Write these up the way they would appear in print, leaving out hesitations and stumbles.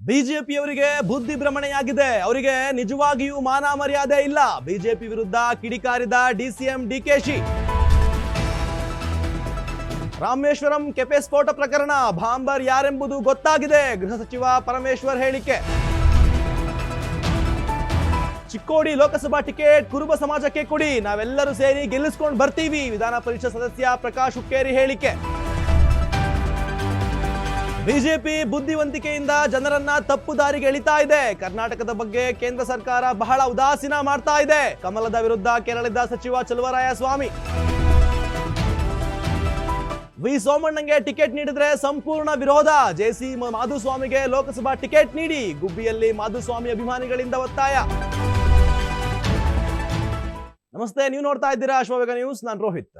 ಬಿಜೆಪಿಯವರಿಗೆ ಬುದ್ಧಿ ಭ್ರಮಣೆಯಾಗಿದೆ. ಅವರಿಗೆ ನಿಜವಾಗಿಯೂ ಮಾನ ಮರ್ಯಾದೆ ಇಲ್ಲ. ಬಿಜೆಪಿ ವಿರುದ್ಧ ಕಿಡಿಕಾರಿದ ಡಿಸಿಎಂ ಡಿಕೆಶಿ. ರಾಮೇಶ್ವರಂ ಕೆಫೆ ಸ್ಫೋಟ ಪ್ರಕರಣ ಬಾಂಬರ್ ಯಾರೆಂಬುದು ಗೊತ್ತಾಗಿದೆ. ಗೃಹ ಸಚಿವ ಪರಮೇಶ್ವರ್ ಹೇಳಿಕೆ. ಚಿಕ್ಕೋಡಿ ಲೋಕಸಭಾ ಟಿಕೆಟ್ ಕುರುಬ ಸಮಾಜಕ್ಕೆ ಕೊಡಿ, ನಾವೆಲ್ಲರೂ ಸೇರಿ ಗೆಲ್ಲಿಸ್ಕೊಂಡು ಬರ್ತೀವಿ. ವಿಧಾನ ಪರಿಷತ್ ಸದಸ್ಯ ಪ್ರಕಾಶ್ ಹುಕ್ಕೇರಿ ಹೇಳಿಕೆ. ಬಿಜೆಪಿ ಬುದ್ಧಿವಂತಿಕೆಯಿಂದ ಜನರನ್ನ ತಪ್ಪು ದಾರಿಗೆ ಎಳಿತಾ ಇದೆ. ಕರ್ನಾಟಕದ ಬಗ್ಗೆ ಕೇಂದ್ರ ಸರ್ಕಾರ ಬಹಳ ಉದಾಸೀನ ಮಾಡ್ತಾ ಇದೆ. ಕಮಲದ ವಿರುದ್ಧ ಕೆರಳಿದ ಸಚಿವ ಚಲುವರಾಯಸ್ವಾಮಿ. ವಿ ಸೋಮಣ್ಣಂಗೆ ಟಿಕೆಟ್ ನೀಡಿದ್ರೆ ಸಂಪೂರ್ಣ ವಿರೋಧ. ಜೆಸಿ ಮಾಧುಸ್ವಾಮಿಗೆ ಲೋಕಸಭಾ ಟಿಕೆಟ್ ನೀಡಿ. ಗುಬ್ಬಿಯಲ್ಲಿ ಮಾಧುಸ್ವಾಮಿ ಅಭಿಮಾನಿಗಳಿಂದ ಒತ್ತಾಯ. ನಮಸ್ತೆ, ನೀವು ನೋಡ್ತಾ ಇದ್ದೀರಾ ಅಶ್ವವೇಗ ನ್ಯೂಸ್. ನಾನು ರೋಹಿತ್.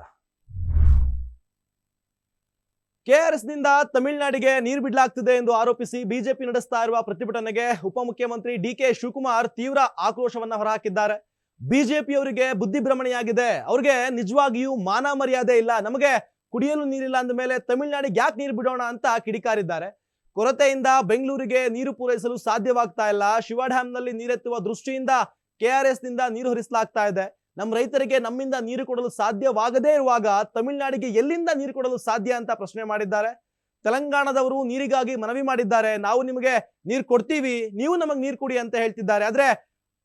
ಕೆಆರ್ಎಸ್ ನಿಂದ ತಮಿಳುನಾಡಿಗೆ ನೀರು ಬಿಡಲಾಗ್ತಿದೆ ಎಂದು ಆರೋಪಿಸಿ ಬಿಜೆಪಿ ನಡೆಸ್ತಾ ಇರುವ ಪ್ರತಿಭಟನೆಗೆ ಉಪಮುಖ್ಯಮಂತ್ರಿ ಡಿಕೆ ಶಿವಕುಮಾರ್ ತೀವ್ರ ಆಕ್ರೋಶವನ್ನ ಹೊರಹಾಕಿದ್ದಾರೆ. ಬಿಜೆಪಿಯವರಿಗೆ ಬುದ್ಧಿ ಭ್ರಮಣೆಯಾಗಿದೆ. ಅವ್ರಿಗೆ ನಿಜವಾಗಿಯೂ ಮಾನ ಮರ್ಯಾದೆ ಇಲ್ಲ. ನಮಗೆ ಕುಡಿಯಲು ನೀರಿಲ್ಲ ಅಂದ ಮೇಲೆ ತಮಿಳುನಾಡಿಗೆ ಯಾಕೆ ನೀರು ಬಿಡೋಣ ಅಂತ ಕಿಡಿಕಾರಿದ್ದಾರೆ. ಕೊರತೆಯಿಂದ ಬೆಂಗಳೂರಿಗೆ ನೀರು ಪೂರೈಸಲು ಸಾಧ್ಯವಾಗ್ತಾ ಇಲ್ಲ. ಶಿವ ಡ್ಯಾಮ್ ನಲ್ಲಿ ನೀರೆತ್ತುವ ದೃಷ್ಟಿಯಿಂದ ಕೆಆರ್ಎಸ್ ನಿಂದ ನೀರು ಹರಿಸಲಾಗ್ತಾ ಇದೆ. ನಮ್ಮ ರೈತರಿಗೆ ನಮ್ಮಿಂದ ನೀರು ಕೊಡಲು ಸಾಧ್ಯವಾಗದೇ ಇರುವಾಗ ತಮಿಳುನಾಡಿಗೆ ಎಲ್ಲಿಂದ ನೀರು ಕೊಡಲು ಸಾಧ್ಯ ಅಂತ ಪ್ರಶ್ನೆ ಮಾಡಿದ್ದಾರೆ. ತೆಲಂಗಾಣದವರು ನೀರಿಗಾಗಿ ಮನವಿ ಮಾಡಿದ್ದಾರೆ. ನಾವು ನಿಮಗೆ ನೀರು ಕೊಡ್ತೀವಿ, ನೀವು ನಮಗೆ ನೀರು ಕೊಡಿ ಅಂತ ಹೇಳ್ತಿದ್ದಾರೆ. ಆದ್ರೆ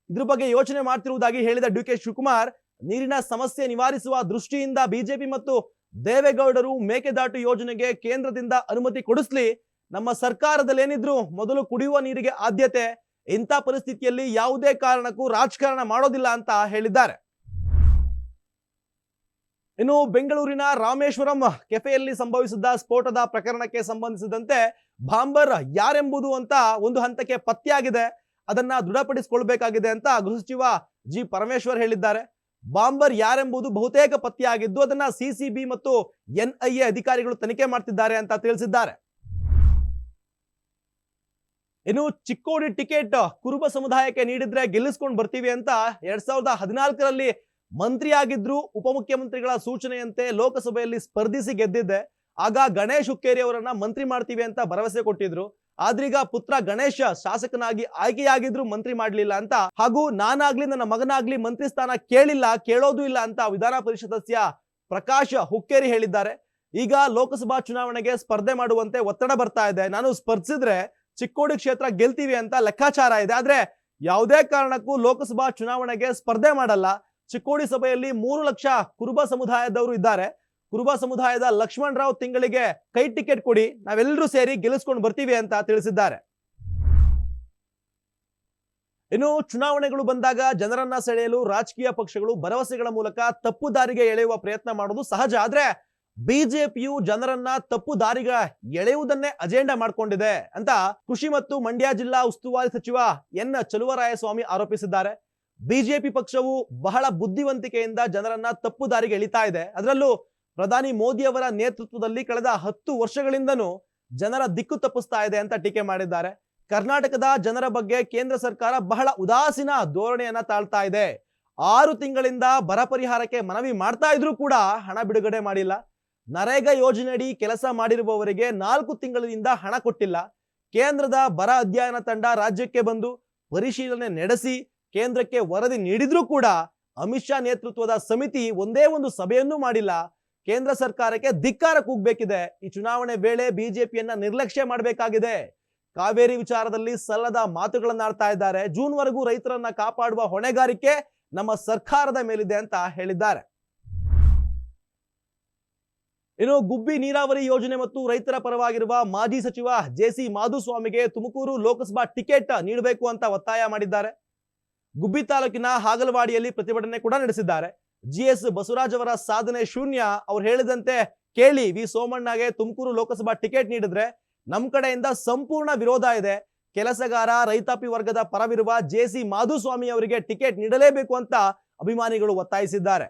ಇದ್ರ ಬಗ್ಗೆ ಯೋಚನೆ ಮಾಡ್ತಿರುವುದಾಗಿ ಹೇಳಿದ ಡಿಕೆ ಶಿವಕುಮಾರ್, ನೀರಿನ ಸಮಸ್ಯೆ ನಿವಾರಿಸುವ ದೃಷ್ಟಿಯಿಂದ ಬಿಜೆಪಿ ಮತ್ತು ದೇವೇಗೌಡರು ಮೇಕೆದಾಟು ಯೋಜನೆಗೆ ಕೇಂದ್ರದಿಂದ ಅನುಮತಿ ಕೊಡಿಸ್ಲಿ. ನಮ್ಮ ಸರ್ಕಾರದಲ್ಲಿ ಏನಿದ್ರು ಮೊದಲು ಕುಡಿಯುವ ನೀರಿಗೆ ಆದ್ಯತೆ. ಇಂಥ ಪರಿಸ್ಥಿತಿಯಲ್ಲಿ ಯಾವುದೇ ಕಾರಣಕ್ಕೂ ರಾಜಕಾರಣ ಮಾಡೋದಿಲ್ಲ ಅಂತ ಹೇಳಿದ್ದಾರೆ. ಇನ್ನು ಬೆಂಗಳೂರಿನ ರಾಮೇಶ್ವರಂ ಕೆಫೆಯಲ್ಲಿ ಸಂಭವಿಸಿದ ಸ್ಫೋಟದ ಪ್ರಕರಣಕ್ಕೆ ಸಂಬಂಧಿಸಿದಂತೆ ಬಾಂಬರ್ ಯಾರೆಂಬುದು ಅಂತ ಒಂದು ಹಂತಕ್ಕೆ ಪತ್ತೆಯಾಗಿದೆ. ಅದನ್ನ ದೃಢಪಡಿಸಿಕೊಳ್ಬೇಕಾಗಿದೆ ಅಂತ ಗೃಹ ಸಚಿವ ಜಿ ಪರಮೇಶ್ವರ್ ಹೇಳಿದ್ದಾರೆ. ಬಾಂಬರ್ ಯಾರೆಂಬುದು ಬಹುತೇಕ ಪತ್ತೆಯಾಗಿದ್ದು ಅದನ್ನ ಸಿಸಿಬಿ ಮತ್ತು ಎನ್ಐಎ ಅಧಿಕಾರಿಗಳು ತನಿಖೆ ಮಾಡ್ತಿದ್ದಾರೆ ಅಂತ ತಿಳಿಸಿದ್ದಾರೆ. ಇನ್ನು ಚಿಕ್ಕೋಡಿ ಟಿಕೆಟ್ ಕುರುಬ ಸಮುದಾಯಕ್ಕೆ ನೀಡಿದ್ರೆ ಗೆಲ್ಲಿಸ್ಕೊಂಡು ಬರ್ತೀವಿ ಅಂತ 2014ರಲ್ಲಿ ಮಂತ್ರಿಯಾಗಿದ್ರು ಉಪಮುಖ್ಯಮಂತ್ರಿಗಳ ಸೂಚನೆಯಂತೆ ಲೋಕಸಭೆಯಲ್ಲಿ ಸ್ಪರ್ಧಿಸಿ ಗೆದ್ದಿದ್ದೆ. ಆಗ ಗಣೇಶ್ ಹುಕ್ಕೇರಿ ಅವರನ್ನ ಮಂತ್ರಿ ಮಾಡ್ತೀವಿ ಅಂತ ಭರವಸೆ ಕೊಟ್ಟಿದ್ರು. ಆದ್ರೀಗ ಪುತ್ರ ಗಣೇಶ್ ಶಾಸಕನಾಗಿ ಆಯ್ಕೆಯಾಗಿದ್ರು, ಮಂತ್ರಿ ಮಾಡ್ಲಿಲ್ಲ ಅಂತ. ಹಾಗೂ ನಾನಾಗ್ಲಿ ನನ್ನ ಮಗನಾಗ್ಲಿ ಮಂತ್ರಿ ಸ್ಥಾನ ಕೇಳಿಲ್ಲ, ಕೇಳೋದು ಇಲ್ಲ ಅಂತ ವಿಧಾನ ಪರಿಷತ್ ಸದಸ್ಯ ಪ್ರಕಾಶ್ ಹುಕ್ಕೇರಿ ಹೇಳಿದ್ದಾರೆ. ಈಗ ಲೋಕಸಭಾ ಚುನಾವಣೆಗೆ ಸ್ಪರ್ಧೆ ಮಾಡುವಂತೆ ಒತ್ತಡ ಬರ್ತಾ ಇದೆ. ನಾನು ಸ್ಪರ್ಧಿಸಿದ್ರೆ ಚಿಕ್ಕೋಡಿ ಕ್ಷೇತ್ರ ಗೆಲ್ತೀವಿ ಅಂತ ಲೆಕ್ಕಾಚಾರ ಇದೆ. ಆದ್ರೆ ಯಾವುದೇ ಕಾರಣಕ್ಕೂ ಲೋಕಸಭಾ ಚುನಾವಣೆಗೆ ಸ್ಪರ್ಧೆ ಮಾಡಲ್ಲ. ಚಿಕ್ಕೋಡಿ ಸಭೆಯಲ್ಲಿ 3 ಲಕ್ಷ ಕುರುಬ ಸಮುದಾಯದವರು ಇದ್ದಾರೆ. ಕುರುಬ ಸಮುದಾಯದ ಲಕ್ಷ್ಮಣ್ ರಾವ್ ತಿಂಗಳಿಗೆ ಕೈ ಟಿಕೆಟ್ ಕೊಡಿ, ನಾವೆಲ್ಲರೂ ಸೇರಿ ಗೆಲ್ಲಿಸ್ಕೊಂಡು ಬರ್ತೀವಿ ಅಂತ ತಿಳಿಸಿದ್ದಾರೆ. ಇನ್ನು ಚುನಾವಣೆಗಳು ಬಂದಾಗ ಜನರನ್ನ ಸೆಳೆಯಲು ರಾಜಕೀಯ ಪಕ್ಷಗಳು ಭರವಸೆಗಳ ಮೂಲಕ ತಪ್ಪು ದಾರಿಗೆ ಎಳೆಯುವ ಪ್ರಯತ್ನ ಮಾಡೋದು ಸಹಜ. ಆದ್ರೆ ಬಿಜೆಪಿಯು ಜನರನ್ನ ತಪ್ಪು ದಾರಿಗೆ ಎಳೆಯುವುದನ್ನೇ ಅಜೆಂಡಾ ಮಾಡ್ಕೊಂಡಿದೆ ಅಂತ ಕೃಷಿ ಮತ್ತು ಮಂಡ್ಯ ಜಿಲ್ಲಾ ಉಸ್ತುವಾರಿ ಸಚಿವ ಎನ್ ಚಲುವರಾಯಸ್ವಾಮಿ ಆರೋಪಿಸಿದ್ದಾರೆ. ಬಿಜೆಪಿ ಪಕ್ಷವು ಬಹಳ ಬುದ್ಧಿವಂತಿಕೆಯಿಂದ ಜನರನ್ನ ತಪ್ಪು ದಾರಿಗೆ ಎಳಿತಾ ಇದೆ. ಅದರಲ್ಲೂ ಪ್ರಧಾನಿ ಮೋದಿ ಅವರ ನೇತೃತ್ವದಲ್ಲಿ ಕಳೆದ 10 ವರ್ಷಗಳಿಂದನೂ ಜನರ ದಿಕ್ಕು ತಪ್ಪಿಸ್ತಾ ಇದೆ ಅಂತ ಟೀಕೆ ಮಾಡಿದ್ದಾರೆ. ಕರ್ನಾಟಕದ ಜನರ ಬಗ್ಗೆ ಕೇಂದ್ರ ಸರ್ಕಾರ ಬಹಳ ಉದಾಸೀನ ಧೋರಣೆಯನ್ನ ತಾಳ್ತಾ ಇದೆ. 6 ತಿಂಗಳಿಂದ ಬರ ಪರಿಹಾರಕ್ಕೆ ಮನವಿ ಮಾಡ್ತಾ ಇದ್ರೂ ಕೂಡ ಹಣ ಬಿಡುಗಡೆ ಮಾಡಿಲ್ಲ. ನರೇಗಾ ಯೋಜನೆಯಡಿ ಕೆಲಸ ಮಾಡಿರುವವರಿಗೆ 4 ತಿಂಗಳಿಂದ ಹಣ ಕೊಟ್ಟಿಲ್ಲ. ಕೇಂದ್ರದ ಬರ ಅಧ್ಯಯನ ತಂಡ ರಾಜ್ಯಕ್ಕೆ ಬಂದು ಪರಿಶೀಲನೆ ನಡೆಸಿ ಕೇಂದ್ರಕ್ಕೆ ವರದಿ ನೀಡಿದ್ರೂ ಕೂಡ ಅಮಿತ್ ಶಾ ನೇತೃತ್ವದ ಸಮಿತಿ ಒಂದೇ ಒಂದು ಸಭೆಯನ್ನೂ ಮಾಡಿಲ್ಲ. ಕೇಂದ್ರ ಸರ್ಕಾರಕ್ಕೆ ಧಿಕ್ಕಾರ ಕೂಗಬೇಕಿದೆ. ಈ ಚುನಾವಣೆ ವೇಳೆ ಬಿಜೆಪಿಯನ್ನ ನಿರ್ಲಕ್ಷ್ಯ ಮಾಡಬೇಕಾಗಿದೆ. ಕಾವೇರಿ ವಿಚಾರದಲ್ಲಿ ಸಲ್ಲದ ಮಾತುಗಳನ್ನಾಡ್ತಾ ಇದ್ದಾರೆ. ಜೂನ್ ವರೆಗೂ ರೈತರನ್ನ ಕಾಪಾಡುವ ಹೊಣೆಗಾರಿಕೆ ನಮ್ಮ ಸರ್ಕಾರದ ಮೇಲಿದೆ ಅಂತ ಹೇಳಿದ್ದಾರೆ. ಇನ್ನು ಗುಬ್ಬಿ ನೀರಾವರಿ ಯೋಜನೆ ಮತ್ತು ರೈತರ ಪರವಾಗಿರುವ ಮಾಜಿ ಸಚಿವ ಜೆಸಿ ಮಾಧುಸ್ವಾಮಿಗೆ ತುಮಕೂರು ಲೋಕಸಭಾ ಟಿಕೆಟ್ ನೀಡಬೇಕು ಅಂತ ಒತ್ತಾಯ ಮಾಡಿದ್ದಾರೆ. ಗುಬ್ಬಿ ತಾಲೂಕಿನ ಹಾಗಲವಾಡಿಯಲ್ಲಿ ಪ್ರತಿಭಟನೆ ಕೂಡ ನಡೆಸಿದ್ದಾರೆ. ಜಿಎಸ್ ಬಸವರಾಜ್ ಅವರ ಸಾಧನೆ ಶೂನ್ಯ. ಅವ್ರು ಹೇಳಿದಂತೆ ಕೇಳಿ, ವಿ ಸೋಮಣ್ಣಗೆ ತುಮಕೂರು ಲೋಕಸಭಾ ಟಿಕೆಟ್ ನೀಡಿದ್ರೆ ನಮ್ ಕಡೆಯಿಂದ ಸಂಪೂರ್ಣ ವಿರೋಧ ಇದೆ. ಕೆಲಸಗಾರ ರೈತಾಪಿ ವರ್ಗದ ಪರವಿರುವ ಜೆಸಿ ಮಾಧುಸ್ವಾಮಿ ಅವರಿಗೆ ಟಿಕೆಟ್ ನೀಡಲೇಬೇಕು ಅಂತ ಅಭಿಮಾನಿಗಳು ಒತ್ತಾಯಿಸಿದ್ದಾರೆ.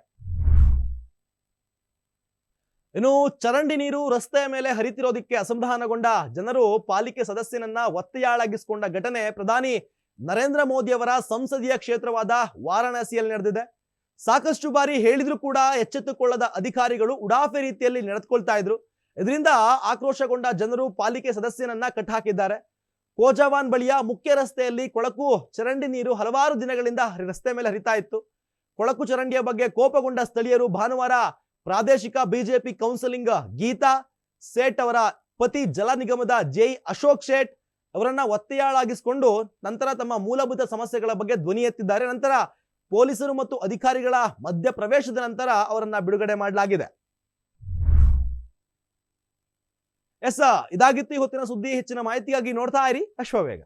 ಇನ್ನು ಚರಂಡಿ ನೀರು ರಸ್ತೆಯ ಮೇಲೆ ಹರಿತಿರೋದಕ್ಕೆ ಅಸಮಾಧಾನಗೊಂಡ ಜನರು ಪಾಲಿಕೆ ಸದಸ್ಯನನ್ನ ಒತ್ತೆಯಾಳಾಗಿಸಿಕೊಂಡ ಘಟನೆ ಪ್ರಧಾನಿ ನರೇಂದ್ರ ಮೋದಿ ಅವರ ಸಂಸದೀಯ ಕ್ಷೇತ್ರವಾದ ವಾರಾಣಸಿಯಲ್ಲಿ ನಡೆದಿದೆ. ಸಾಕಷ್ಟು ಬಾರಿ ಹೇಳಿದ್ರು ಕೂಡ ಎಚ್ಚೆತ್ತುಕೊಳ್ಳದ ಅಧಿಕಾರಿಗಳು ಉಡಾಫೆ ರೀತಿಯಲ್ಲಿ ನಡೆದುಕೊಳ್ತಾ ಇದ್ರು. ಇದರಿಂದ ಆಕ್ರೋಶಗೊಂಡ ಜನರು ಪಾಲಿಕೆ ಸದಸ್ಯನನ್ನ ಕಟ್ಟಾಕಿದ್ದಾರೆ. ಕೋಜಾವಾನ್ ಬಳಿಯ ಮುಖ್ಯ ರಸ್ತೆಯಲ್ಲಿ ಕೊಳಕು ಚರಂಡಿ ನೀರು ಹಲವಾರು ದಿನಗಳಿಂದ ರಸ್ತೆ ಮೇಲೆ ಹರಿತಾ ಇತ್ತು. ಕೊಳಕು ಚರಂಡಿಯ ಬಗ್ಗೆ ಕೋಪಗೊಂಡ ಸ್ಥಳೀಯರು ಭಾನುವಾರ ಪ್ರಾದೇಶಿಕ ಬಿಜೆಪಿ ಕೌನ್ಸಿಲಿಂಗ್ ಗೀತಾ ಸೇಠ್ ಅವರ ಪತಿ ಜಲ ನಿಗಮದ ಜೈ ಅಶೋಕ್ ಶೇಟ್ ಅವರನ್ನ ಒತ್ತೆಯಾಳಾಗಿಸಿಕೊಂಡು ನಂತರ ತಮ್ಮ ಮೂಲಭೂತ ಸಮಸ್ಯೆಗಳ ಬಗ್ಗೆ ಧ್ವನಿ ಎತ್ತಿದ್ದಾರೆ. ನಂತರ ಪೊಲೀಸರು ಮತ್ತು ಅಧಿಕಾರಿಗಳ ಮಧ್ಯ ಪ್ರವೇಶದ ನಂತರ ಅವರನ್ನ ಬಿಡುಗಡೆ ಮಾಡಲಾಗಿದೆ. ಇದಾಗಿತ್ತು ಈ ಹೊತ್ತಿನ ಸುದ್ದಿ. ಹೆಚ್ಚಿನ ಮಾಹಿತಿಗಾಗಿ ನೋಡ್ತಾ ಇರಿ ಅಶ್ವವೇಗ.